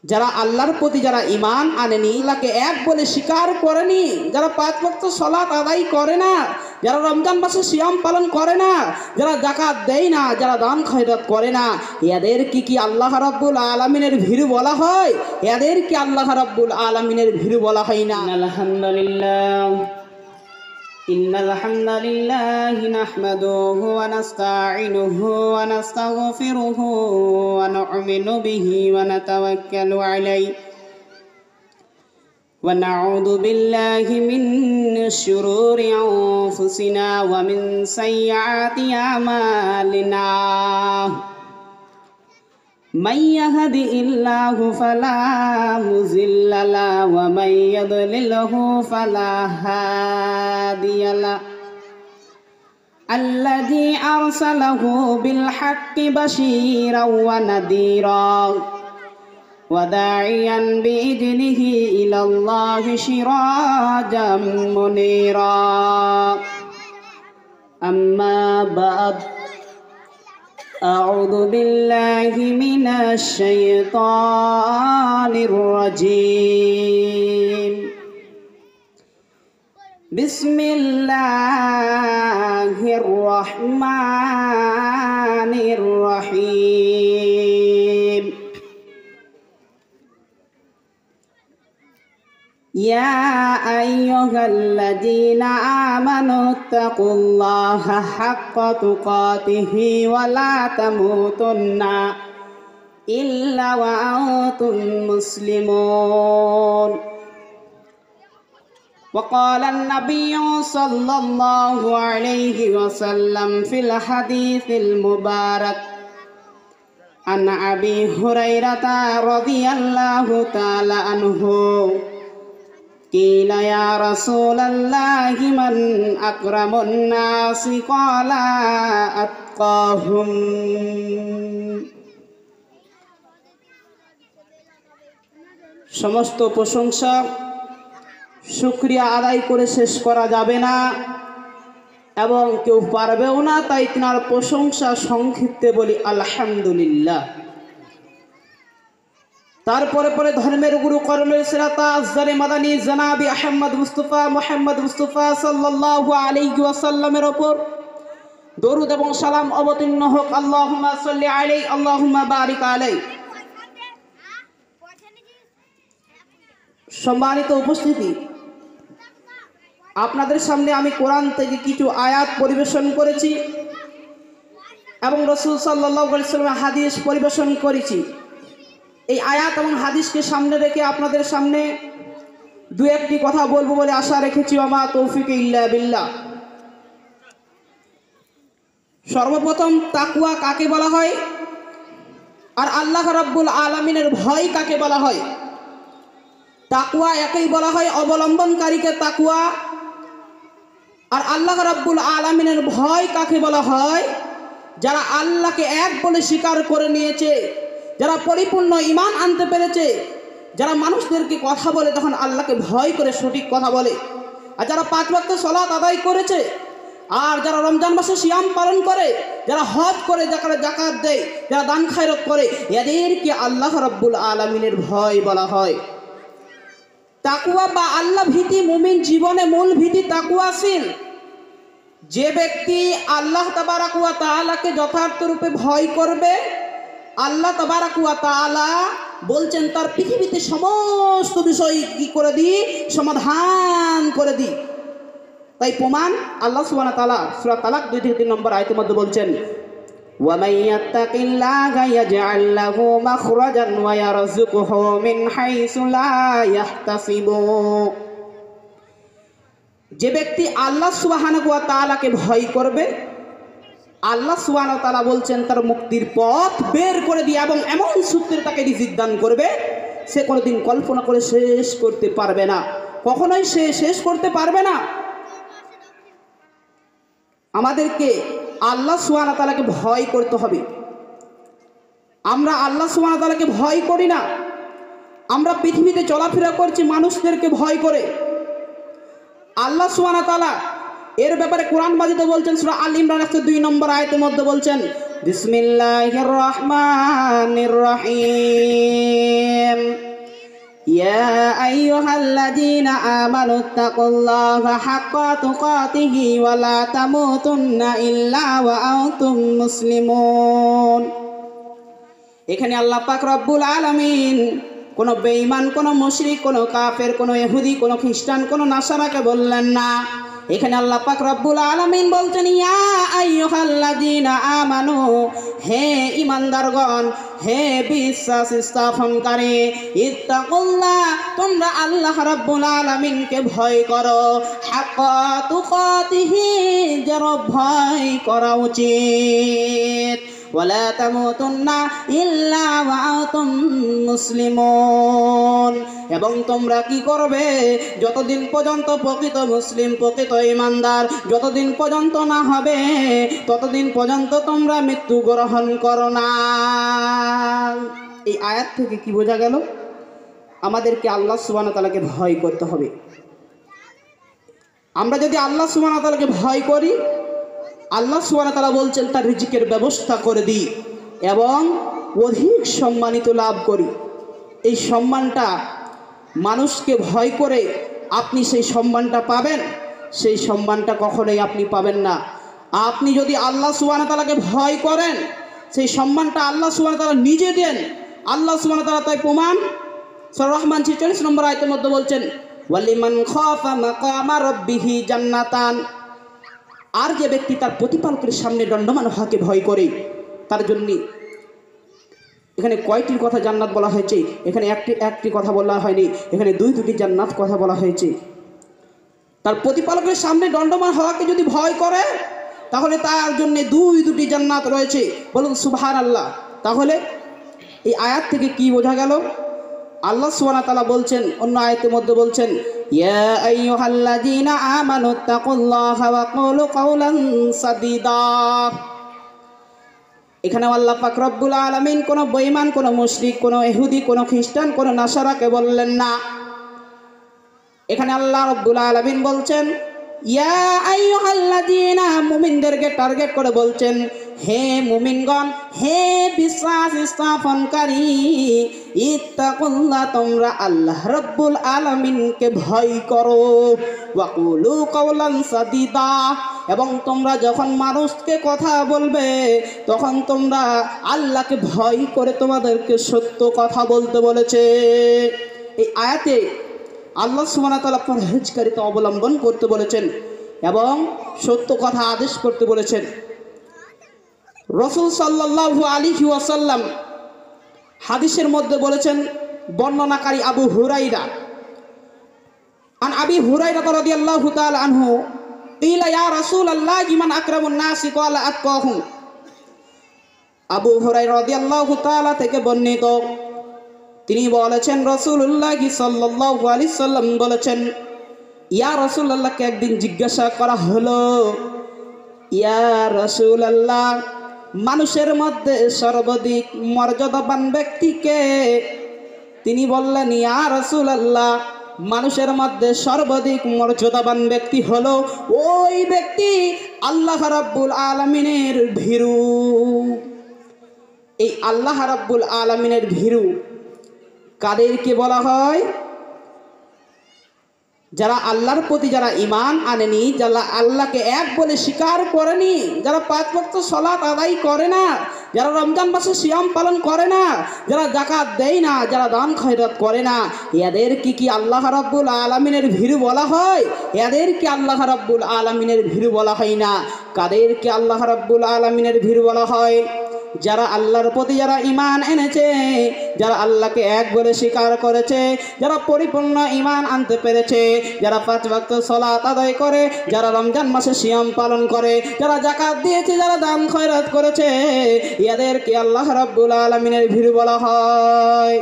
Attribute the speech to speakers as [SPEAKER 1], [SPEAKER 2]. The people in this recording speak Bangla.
[SPEAKER 1] যারা আল্লাহর প্রতি যারা ঈমান আনেনি, আল্লাহকে এক বলে স্বীকার করেনি, যারা 5 ওয়াক্ত সালাত আদায় করে না, যারা রমজান মাসে সিয়াম পালন করে না, যারা যাকাত দেয় না, যারা দান খয়রাত করে না, এদের কি আল্লাহ রাব্বুল আলামিনের ভীরু বলা হয়? এদের কি আল্লাহ রাব্বুল আলামিনের ভীরু বলা হয় না? আলহামদুলিল্লাহ ইন্নাল হামদালিল্লাহি নাহমাদুহু ওয়া নাস্তাঈনুহু ওয়া নাস্তাগফিরুহু ওয়া নু'মিনু বিহি ওয়া নাতাওয়াক্কালু আলাইহি ওয়া নাউযু বিল্লাহি মিন শুরুরি আনফুসিনা ওয়া মিন সাইয়্যাতি আমালিনা من يهده الله فلا مضل له ومن يضلله فلا هادي له الذي أرسله بالحق بشيرا ونذيرا وداعيا بإذنه إلى الله سراجا منيرا أما بعد أعوذ بالله من الشيطان الرجيم بسم الله الرحمن الرحيم يا أيها الذين آمنوا اتقوا الله حق تقاته ولا تموتن إلا وأنتم مسلمون وقال النبي صلى الله عليه وسلم في الحديث المبارك عن أبي هريرة رضي الله تعالى عنه قيل يا رسول الله من أكرم الناس قال أتقاهم সমস্ত প্রশংসা শুকরিয়া আদায় করে শেষ করা যাবে না এবং কেউ পারবেও না, তাই তিনার প্রশংসা সংক্ষিপ্তে বলি আলহামদুলিল্লাহ। তারপরে পরে ধর্মের গুরু কর্মের সিরাতা আজজারে মাদানী জনাবি আহমদ মুস্তাফা মুহাম্মদ মুস্তাফা সাল্লাল্লাহু আলাইহি ওয়াসাল্লামের উপর দরুদ এবং সালাম অবতীর্ণ হোক। আল্লাহুম্মা সাল্লি আলাইহি আল্লাহুম্মা বারিক আলাইহি। সম্মানিত উপস্থিতি, আপনাদের সামনে আমি কোরআন থেকে কিছু আয়াত পরিবেশন করেছি এবং রাসূল সাল্লাল্লাহু আলাইহি ওয়াসাল্লামের হাদিস পরিবেশন করেছি। এই আয়াত এবং হাদিসকে সামনে রেখে আপনাদের সামনে দু একটি কথা বলবো বলে আশা রেখেছি। ওমা তৌফিক ইল্লা বিল্লাহ। সর্বপ্রথম তাকওয়া কাকে বলা হয় আর আল্লাহ রাব্বুল আলামিনের ভয় কাকে বলা হয়? তাকওয়া একই বলা হয়, অবলম্বনকারীকে তাকওয়া। আর আল্লাহ রাব্বুল আলামিনের ভয় কাকে বলা হয়? যারা আল্লাহকে এক বলে স্বীকার করে নিয়েছে, যারা পরিপূর্ণ ঈমান আনতে পেরেছে, যারা মানুষদেরকে কথা বলে তখন আল্লাহকে ভয় করে সঠিক কথা বলে, আর যারা 5 ওয়াক্ত সালাত আদায় করেছে, আর যারা রমজান মাসে সিয়াম পালন করে, যারা হজ করে, যারা যাকাত দেয়, যারা দান খয়রাত করে, এদেরকে আল্লাহ রাব্বুল আলামিনের ভয় বলা হয়। তাকওয়া বা আল্লাহ ভীতি মুমিন জীবনে মূল ভীতি তাকওয়াশীল। যে ব্যক্তি আল্লাহ তাবারাক ওয়া তাআলাকে যথার্থ রূপে ভয় করবে, আল্লাহ তাবারাক ওয়া তাআলা বলছেন তার পৃথিবীতে সমস্ত বিষয় কি করে দিই, সমাধান করে দিই। তাই প্রমাণ আল্লাহ সুবহানাহু ওয়া তাআলা সূরা তালাক 2-3 নম্বর আয়াতের মধ্যে বলছেন, ওয়া মান ইয়াত্তাকিল্লাহা ইয়াজআল লাহু মাখরাজান ওয়া ইয়ারযুকুহু মিন হাইসু লা ইয়াহতাসিবু। যে ব্যক্তি আল্লাহ সুবহানাহু ওয়া তাআলাকে ভয় করবে, আল্লাহ সুবহানাহু ওয়া তাআলা বলছেন তার মুক্তির পথ বের করে দিয়ে এবং এমন সূত্রে তাকে রিজিক দান করবে সে কোনোদিন কল্পনা করে শেষ করতে পারবে না, কখনোই সে শেষ করতে পারবে না। আমাদেরকে আল্লাহ সুবহানাহু ওয়া তাআলাকে ভয় করতে হবে। আমরা আল্লাহ সুবহানাহু ওয়া তাআলাকে ভয় করি না, আমরা পৃথিবীতে চলাফেরা করছি মানুষদেরকে ভয় করে। আল্লাহ সুবহানাহু ওয়া তাআলা এর ব্যাপারে কোরআন মাজিদে বলছেন, সূরা আল ইমরান 2 নম্বর আয়াতের মধ্যে বলছেন, বিসমিল্লাহির রহমানির রহিম ইয়া আইয়ুহাল্লাযীনা আমানুত্তাকুল্লাহা হাক্কা তুকাতিহি ওয়া লা তামুতুন্না ইল্লা ওয়া আনতুম মুসলিমুন। এখানে আল্লাহ পাক রব্বুল আলামিন কোনো বেঈমান, কোনো মুশরিক, কোনো কাফের, কোনো ইহুদি, কোনো খ্রিস্টান, কোনো নাসারাকে বললেন না। এখানে আল্লাহ পাক রব্বুল আলামিন বলছেন ইয়া আইয়ুহাল্লাযীনা আমানু, হে ঈমানদারগণ, হে বিশ্বাস স্থাপনকারী, ইত্তাকুল্লাহ, তোমরা আল্লাহ রাব্বুল আলামিনকে ভয় করো, হাক্কা তুকাতিহি, যার ভয় করা উচিত, ওয়ালা তামুতুন্না ইল্লা ওয়া আনতুম মুসলিমুন। এবং তোমরা কি করবে, যতদিন পর্যন্ত প্রকৃত মুসলিম, প্রকৃত ঈমানদার যতদিন পর্যন্ত না হবে, ততদিন পর্যন্ত তোমরা মৃত্যু গ্রহণ করো না। এই আয়াত থেকে কি বোঝা গেল? আমাদেরকে আল্লাহ সুবহানাহু ওয়া তাআলাকে ভয় করতে হবে। আমরা যদি আল্লাহ সুবহানাহু ওয়া তাআলাকে ভয় করি, আল্লাহ সুবহানাহু ওয়া তাআলা বলছেন তার রিজিকের ব্যবস্থা করে দিই এবং অধিক সম্মানিত লাভ করি। এই সম্মানটা মানুষকে ভয় করে আপনি সেই সম্মানটা পাবেন, সেই সম্মানটা কখনোই আপনি পাবেন না। আপনি যদি আল্লাহ সুবহানাহু ওয়া তাআলাকে ভয় করেন, সেই সম্মানটা আল্লাহ সুবহানাহু ওয়া তাআলা নিজে দেন। আল্লাহ সুবহানাহু ওয়া তাআলা তাই প্রমাণ সূরা রহমান 46 নম্বর আয়াতের মধ্যে বলছেন ওয়ালিমান খাফা মাকামা রাব্বিহি জান্নাতান। আর যে ব্যক্তি তার প্রতিপালকের সামনে দণ্ডমান হওয়াকে ভয় করে, তার জন্য এখানে কয়টির কথা জান্নাত বলা হয়েছে? এখানে একটি কথা বলা হয়নি, এখানে দুটি জান্নাত কথা বলা হয়েছে। তার প্রতিপালকের সামনে দণ্ডমান হওয়াকে যদি ভয় করে, তাহলে তার জন্য দুটি জান্নাত রয়েছে। বলুন সুবহানাল্লাহ। তাহলে এই আয়াত থেকে কি বোঝা গেল? আল্লাহ সুবহানাহু ওয়া তাআলা বলছেন, অন্য আয়াতের মধ্যে বলছেন ইয়া আইয়ুহাল্লাযীনা আমানুত্তাকুল্লাহা ওয়া কুলু কাওলান সাদীদা। এখানে আল্লাহ পাক রব্বুল আলামিন কোনো বেঈমান, কোনো মুশরিক, কোনো ইহুদি, কোনো খ্রিস্টান, কোনো নাসারাকে বললেন না। এখানে আল্লাহ রব্বুল আলামিন বলছেন ইয়া আইয়ুহাল্লাযীনা, মুমিনদেরকে টার্গেট করে বলছেন হে মুমিনগণ, হে বিশ্বাস স্থাপনকারী, ইত্তাকুল্লাহ, তোমরা আল্লাহ রব্বুল আলামিনকে ভয় করো, ওয়া কুলু কাওলান সাদীদা, এবং তোমরা যখন মানুষকে কথা বলবে তখন তোমরা আল্লাহকে ভয় করে তোমাদেরকে সত্য কথা বলতে বলেছে। এই আয়াতে আল্লাহ সুবহানাহু ওয়া তাআলা পরহেজগারিতা অবলম্বন করতে বলেছেন এবং সত্য কথা আদেশ করতে বলেছেন। রাসূল সাল্লাল্লাহু আলাইহি ওয়াসাল্লাম হাদিসের মধ্যে বলেছেন, বর্ণনাকারী আবু হুরায়রা, আন আবি হুরায়রা রাদিয়াল্লাহু তাআলা আনহু ইলা ইয়া রাসূলুল্লাহ মান আকরামুন নাসি ক্বালা আতকাহুম। আবু হুরায়রা রাদিয়াল্লাহু তাআলা থেকে বর্ণিত, তিনি বলেছেন রাসূলুল্লাহ সাল্লাল্লাহু আলাইহি সাল্লাম বলেছেন, ইয়া রাসূলুল্লাহকে একদিন জিজ্ঞাসা করা হলো, ইয়া রাসূলুল্লাহ, মানুষের মধ্যে সর্বাধিক মর্যাদাবান ব্যক্তিকে? তিনি বললেন, ইয়া রাসূলুল্লাহ, মানুষের মধ্যে সর্বাধিক মর্যাদাবান ব্যক্তি হলো ওই ব্যক্তি আল্লাহ রাব্বুল আলামিনের ভীরু। এই আল্লাহ রাব্বুল আলামিনের ভীরু কাদেরকে বলা হয়? যারা আল্লাহর প্রতি যারা ঈমান আনেনি, যারা আল্লাহকে এক বলে স্বীকার করেনি, যারা 5 ওয়াক্ত সালাত আদায় করে না, যারা রমজান মাসে সিয়াম পালন করে না, যারা যাকাত দেয় না, যারা দান খয়রাত করে না, এদের কি আল্লাহ রাব্বুল আলামিনের ভীরু বলা হয়? এদেরকে আল্লাহ রাব্বুল আলামিনের ভীরু বলা হয় না। কাদেরকে আল্লাহ রাব্বুল আলামিনের ভীরু বলা হয়? যারা আল্লাহর প্রতি যারা ঈমান এনেছে, যারা আল্লাহকে এক বলে স্বীকার করেছে, যারা পরিপূর্ণ ঈমান আনতে পেরেছে, যারা 5 ওয়াক্ত সালাত আদায় করে, যারা রমজান মাসে সিয়াম পালন করে, যারা যাকাত দিয়েছে, যারা দান খয়রাত করেছে, এদেরকে আল্লাহ রাব্বুল আলামিনের ভীরু বলা হয়।